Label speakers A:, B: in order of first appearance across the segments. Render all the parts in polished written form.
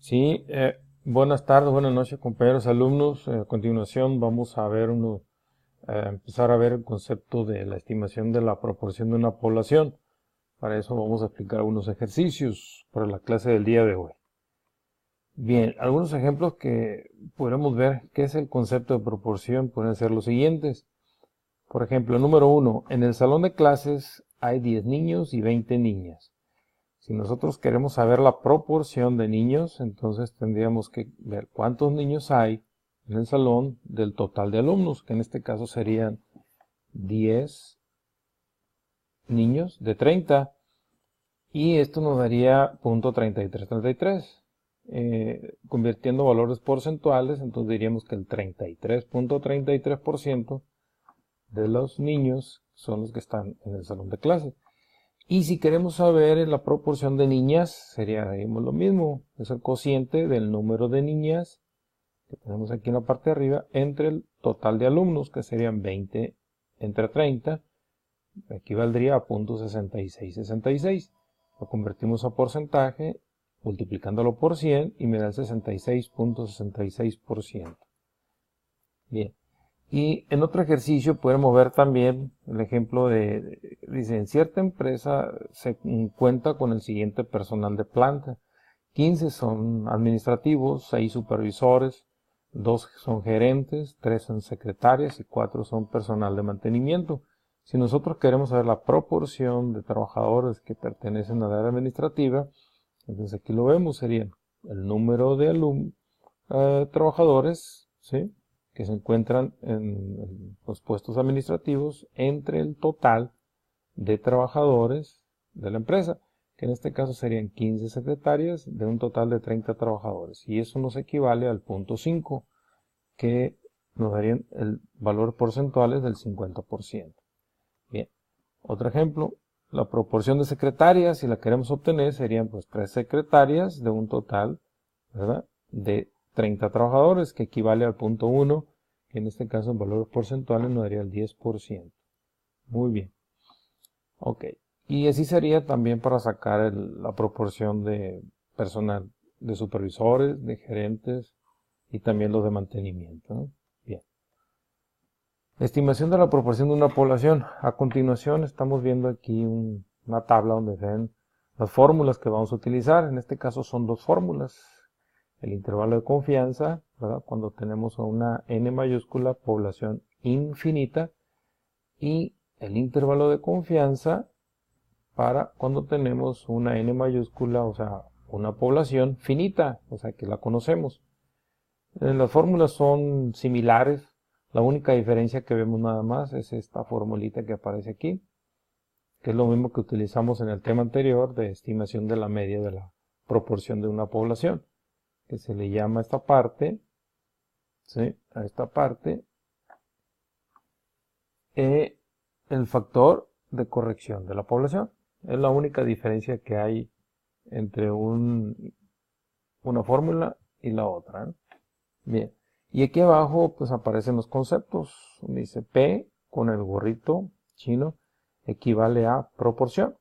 A: Sí, buenas tardes, buenas noches, compañeros alumnos. A continuación vamos a empezar a ver el concepto de la estimación de la proporción de una población. Para eso vamos a explicar algunos ejercicios para la clase del día de hoy. Bien, algunos ejemplos que podremos ver qué es el concepto de proporción pueden ser los siguientes. Por ejemplo, número 1, en el salón de clases hay 10 niños y 20 niñas. Si nosotros queremos saber la proporción de niños, entonces tendríamos que ver cuántos niños hay en el salón del total de alumnos, que en este caso serían 10 niños de 30, y esto nos daría .3333. Convirtiendo valores porcentuales, entonces diríamos que el 33.33% de los niños son los que están en el salón de clases. Y si queremos saber la proporción de niñas, sería lo mismo. Es el cociente del número de niñas que tenemos aquí en la parte de arriba entre el total de alumnos, que serían 20 entre 30, equivaldría a .6666. Lo convertimos a porcentaje, multiplicándolo por 100 y me da el 66.66%. Bien. Y en otro ejercicio podemos ver también el ejemplo dice, en cierta empresa se cuenta con el siguiente personal de planta. 15 son administrativos, 6 supervisores, 2 son gerentes, 3 son secretarias y 4 son personal de mantenimiento. Si nosotros queremos saber la proporción de trabajadores que pertenecen al área administrativa, entonces aquí lo vemos, serían el número de trabajadores, ¿sí?, que se encuentran en los puestos administrativos entre el total de trabajadores de la empresa, que en este caso serían 15 secretarias de un total de 30 trabajadores. Y eso nos equivale al punto 5, que nos darían el valor porcentuales del 50%. Bien, otro ejemplo, la proporción de secretarias, si la queremos obtener, serían pues 3 secretarias de un total, ¿verdad?, de 30 trabajadores, que equivale al punto 1, que en este caso en valores porcentuales nos daría el 10%. Muy bien. Ok. Y así sería también para sacar la proporción de personal, de supervisores, de gerentes y también los de mantenimiento, ¿no? Bien. Estimación de la proporción de una población. A continuación estamos viendo aquí una tabla donde se ven las fórmulas que vamos a utilizar. En este caso son dos fórmulas. El intervalo de confianza, ¿verdad?, cuando tenemos una n mayúscula, población infinita, y el intervalo de confianza para cuando tenemos una n mayúscula, o sea, una población finita, o sea, que la conocemos. Las fórmulas son similares, la única diferencia que vemos nada más es esta formulita que aparece aquí, que es lo mismo que utilizamos en el tema anterior de estimación de la media de la proporción de una población, que se le llama a esta parte, ¿sí?, a esta parte, el factor de corrección de la población. Es la única diferencia que hay entre una fórmula y la otra, ¿no? Bien, y aquí abajo pues aparecen los conceptos. Dice P con el gorrito chino equivale a proporción.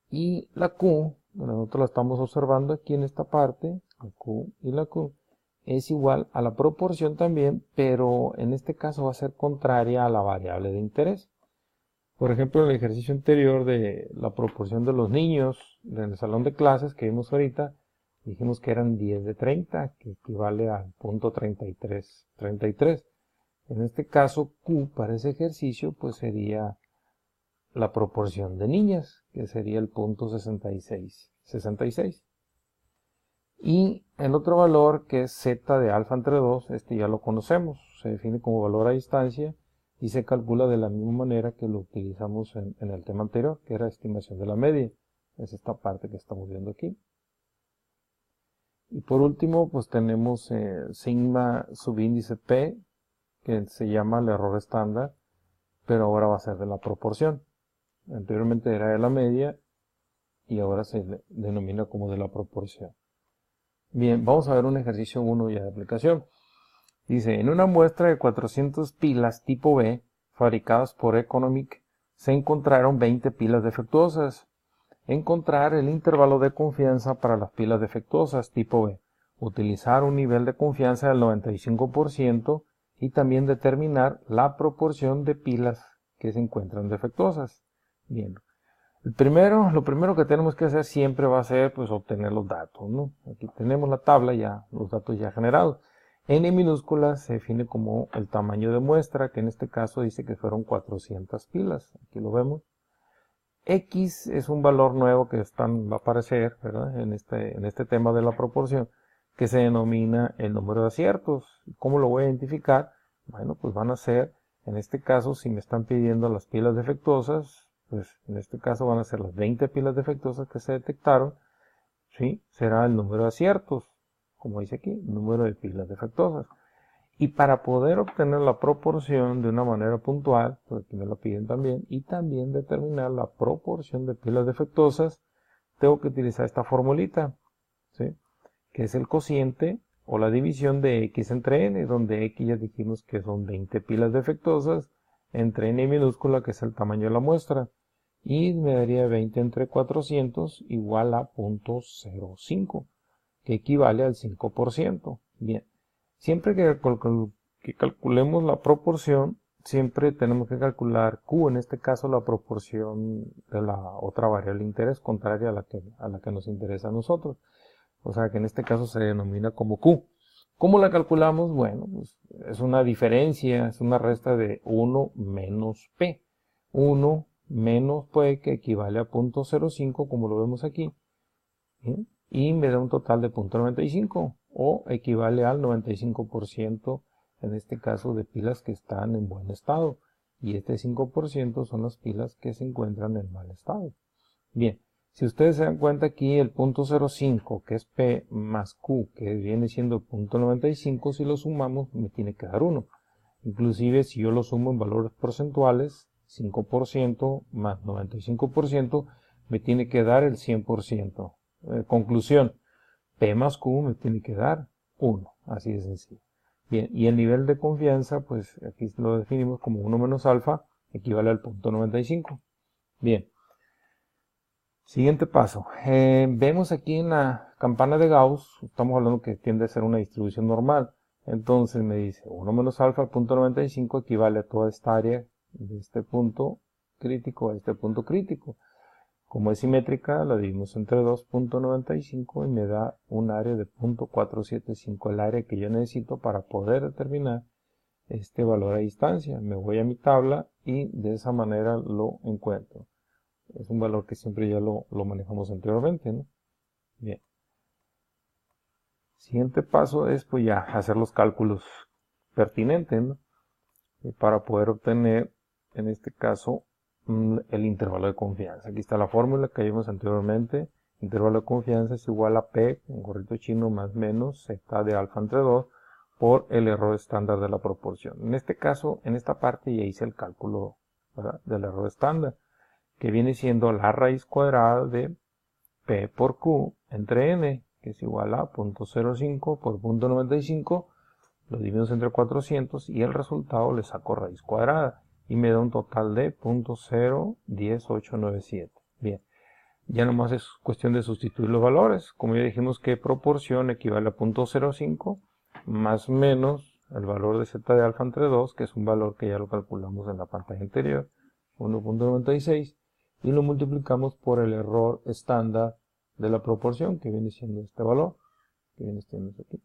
A: Y la Q, nosotros la estamos observando aquí en esta parte, la Q y la Q, es igual a la proporción también, pero en este caso va a ser contraria a la variable de interés. Por ejemplo, en el ejercicio anterior de la proporción de los niños en el salón de clases que vimos ahorita, dijimos que eran 10 de 30, que equivale al punto 33. En este caso, Q para ese ejercicio pues sería la proporción de niñas, que sería el punto 66. Y el otro valor, que es z de alfa entre 2, este ya lo conocemos, se define como valor a distancia y se calcula de la misma manera que lo utilizamos en el tema anterior, que era estimación de la media. Es esta parte que estamos viendo aquí. Y por último, pues tenemos sigma subíndice P, que se llama el error estándar, pero ahora va a ser de la proporción. Anteriormente era de la media y ahora se denomina como de la proporción. Bien, vamos a ver un ejercicio 1 ya de aplicación. Dice, en una muestra de 400 pilas tipo B, fabricadas por Economic, se encontraron 20 pilas defectuosas. Encontrar el intervalo de confianza para las pilas defectuosas tipo B. utilizar un nivel de confianza del 95% y también determinar la proporción de pilas que se encuentran defectuosas. Bien, lo primero que tenemos que hacer siempre va a ser pues obtener los datos, ¿no? Aquí tenemos la tabla ya, los datos ya generados. N minúscula se define como el tamaño de muestra, que en este caso dice que fueron 400 pilas. Aquí lo vemos. X es un valor nuevo que va a aparecer, ¿verdad? En este tema de la proporción, que se denomina el número de aciertos. ¿Cómo lo voy a identificar? Bueno, pues van a ser, en este caso, si me están pidiendo las pilas defectuosas, pues en este caso van a ser las 20 pilas defectuosas que se detectaron, ¿sí? Será el número de aciertos, como dice aquí, número de pilas defectuosas. Y para poder obtener la proporción de una manera puntual, porque aquí me lo piden también, y también determinar la proporción de pilas defectuosas, tengo que utilizar esta formulita, ¿sí? Que es el cociente o la división de X entre N, donde X ya dijimos que son 20 pilas defectuosas, entre N minúscula, que es el tamaño de la muestra, y me daría 20 entre 400 igual a 0.05, que equivale al 5%. Bien. Siempre que calculemos la proporción, siempre tenemos que calcular Q, en este caso la proporción de la otra variable de interés contraria a la que nos interesa a nosotros. O sea que en este caso se denomina como Q. ¿Cómo la calculamos? Bueno, pues es una diferencia, es una resta de 1 menos P. 1 menos P, que equivale a 0.05, como lo vemos aquí. ¿Bien? Y me da un total de 0.95 o equivale al 95% en este caso de pilas que están en buen estado, y este 5% son las pilas que se encuentran en mal estado. Bien, si ustedes se dan cuenta aquí el 0.05, que es P, más Q, que viene siendo 0.95, si lo sumamos me tiene que dar 1. Inclusive si yo lo sumo en valores porcentuales, 5% más 95% me tiene que dar el 100%. Conclusión, P más Q me tiene que dar 1, así de sencillo. Bien, y el nivel de confianza, pues aquí lo definimos como 1 menos alfa, equivale al 0.95. Bien, siguiente paso. Vemos aquí en la campana de Gauss, estamos hablando que tiende a ser una distribución normal. Entonces me dice 1 menos alfa, 0.95 equivale a toda esta área de este punto crítico a este punto crítico. Como es simétrica, la dividimos entre 2.95 y me da un área de 0.475, el área que yo necesito para poder determinar este valor a distancia. Me voy a mi tabla y de esa manera lo encuentro. Es un valor que siempre ya lo manejamos anteriormente, ¿no? Bien. Siguiente paso es pues ya hacer los cálculos pertinentes, ¿no? Y para poder obtener, en este caso, el intervalo de confianza. Aquí está la fórmula que vimos anteriormente. Intervalo de confianza es igual a P, en gorrito chino, más menos Z de alfa entre 2 por el error estándar de la proporción. En este caso, en esta parte ya hice el cálculo, ¿verdad?, del error estándar, que viene siendo la raíz cuadrada de P por Q entre N, que es igual a 0.05 por 0.95, lo dividimos entre 400 y el resultado le saco raíz cuadrada y me da un total de 0.10897. Bien, ya nomás es cuestión de sustituir los valores. Como ya dijimos que proporción equivale a 0.05 más menos el valor de Z de alfa entre 2, que es un valor que ya lo calculamos en la pantalla anterior, 1.96, y lo multiplicamos por el error estándar de la proporción, que viene siendo este valor, que viene siendo aquí.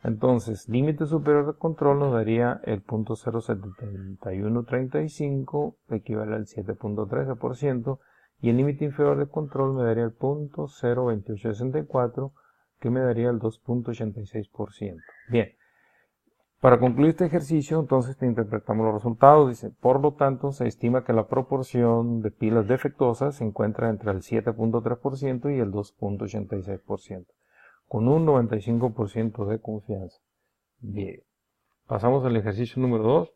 A: Entonces, límite superior de control nos daría el 0.07135, equivale al 7.13%, y el límite inferior de control me daría el 0.02864, que me daría el 2.86%. Bien, para concluir este ejercicio, entonces interpretamos los resultados. Dice, por lo tanto, se estima que la proporción de pilas defectuosas se encuentra entre el 7.3% y el 2.86%. Con un 95% de confianza. Bien, pasamos al ejercicio número 2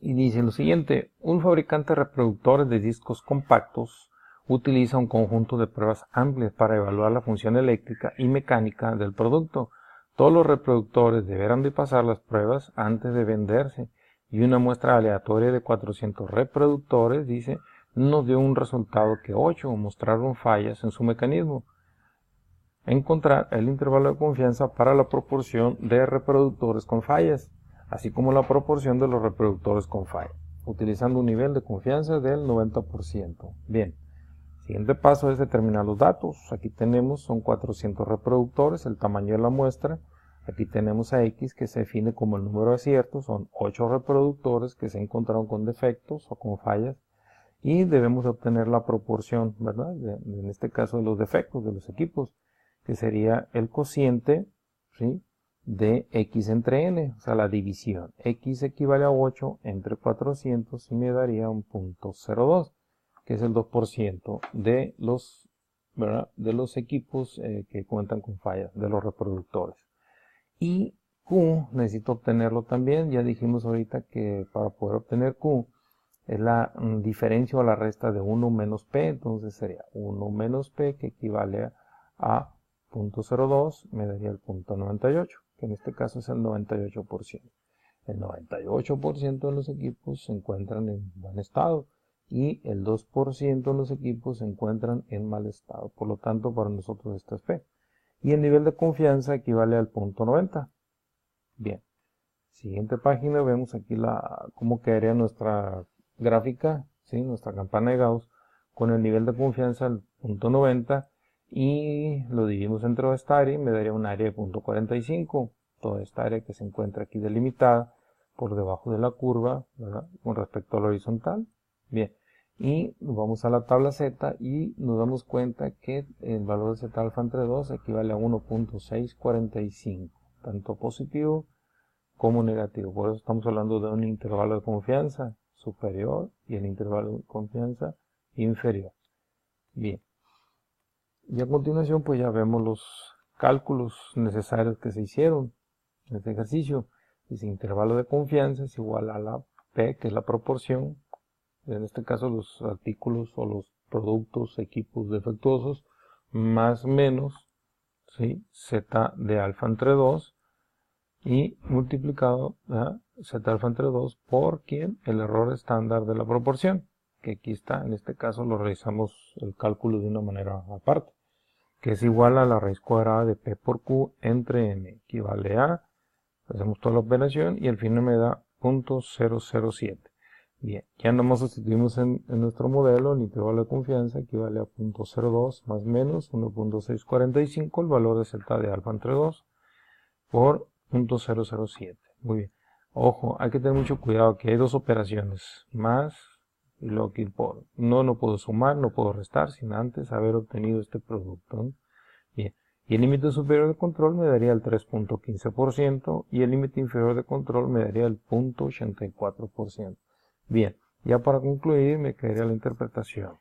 A: y dice lo siguiente: un fabricante de reproductores de discos compactos utiliza un conjunto de pruebas amplias para evaluar la función eléctrica y mecánica del producto. Todos los reproductores deberán de pasar las pruebas antes de venderse, y una muestra aleatoria de 400 reproductores, dice, nos dio un resultado que 8 mostraron fallas en su mecanismo. encontrar el intervalo de confianza para la proporción de reproductores con fallas, así como la proporción de los reproductores con fallas, utilizando un nivel de confianza del 90%. Bien, siguiente paso es determinar los datos. Aquí tenemos, son 400 reproductores, el tamaño de la muestra. Aquí tenemos a X, que se define como el número de aciertos, son 8 reproductores que se encontraron con defectos o con fallas, y debemos obtener la proporción, ¿verdad? En este caso de los defectos de los equipos, que sería el cociente, ¿sí?, de X entre N, o sea, la división. X equivale a 8 entre 400 y me daría un 0.02, que es el 2% de los, ¿verdad?, de los equipos que cuentan con fallas, de los reproductores. Y Q necesito obtenerlo también. Ya dijimos ahorita que para poder obtener Q es la diferencia o la resta de 1 menos P, entonces sería 1 menos P, que equivale a 0.02, me daría el 0.98, que en este caso es el 98%. El 98% de los equipos se encuentran en buen estado y el 2% de los equipos se encuentran en mal estado. Por lo tanto, para nosotros esto es P. Y el nivel de confianza equivale al 0.90. Bien. Siguiente página, vemos aquí cómo quedaría nuestra gráfica, ¿sí?, nuestra campana de Gauss, con el nivel de confianza al 0.90, y lo dividimos entre esta área y me daría un área de 0.45. Toda esta área que se encuentra aquí delimitada por debajo de la curva, ¿verdad?, con respecto al horizontal. Bien, y nos vamos a la tabla Z y nos damos cuenta que el valor de Z alfa entre 2 equivale a 1.645, tanto positivo como negativo. Por eso estamos hablando de un intervalo de confianza superior y el intervalo de confianza inferior. Bien, y a continuación pues ya vemos los cálculos necesarios que se hicieron en este ejercicio. Ese intervalo de confianza es igual a la P, que es la proporción, en este caso los artículos o los productos, equipos defectuosos, más menos, ¿sí?, Z de alfa entre 2, y multiplicado Z alfa entre 2 por ¿quién? El error estándar de la proporción, que aquí está. En este caso lo realizamos el cálculo de una manera aparte, que es igual a la raíz cuadrada de P por Q entre N, equivale a, hacemos toda la operación y al final me da 0.007. Bien, ya nomás sustituimos en nuestro modelo, el intervalo de confianza equivale a 0.02 más menos 1.645, el valor de Z de alfa entre 2 por 0.007. Muy bien. Ojo, hay que tener mucho cuidado que hay dos operaciones, más y luego aquí por. No puedo sumar, no puedo restar sin antes haber obtenido este producto, ¿no? Bien. Y el límite superior de control me daría el 3.15% y el límite inferior de control me daría el 0.84%. Bien, ya para concluir me quedaría la interpretación.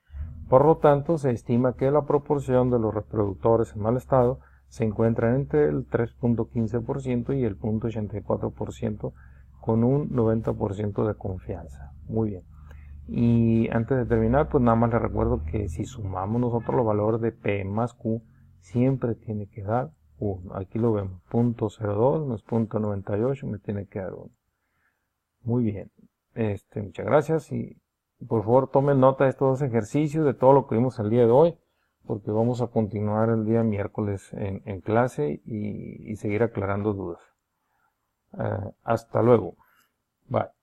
A: Por lo tanto, se estima que la proporción de los reproductores en mal estado se encuentra entre el 3.15% y el 0.84%, con un 90% de confianza. Muy bien. Y antes de terminar, pues nada más les recuerdo que si sumamos nosotros los valores de P más Q, siempre tiene que dar 1. Aquí lo vemos, 0.02 más 0.98 me tiene que dar 1. Muy bien. Muchas gracias y por favor tomen nota de estos dos ejercicios, de todo lo que vimos el día de hoy, porque vamos a continuar el día miércoles en clase y seguir aclarando dudas. Hasta luego. Bye.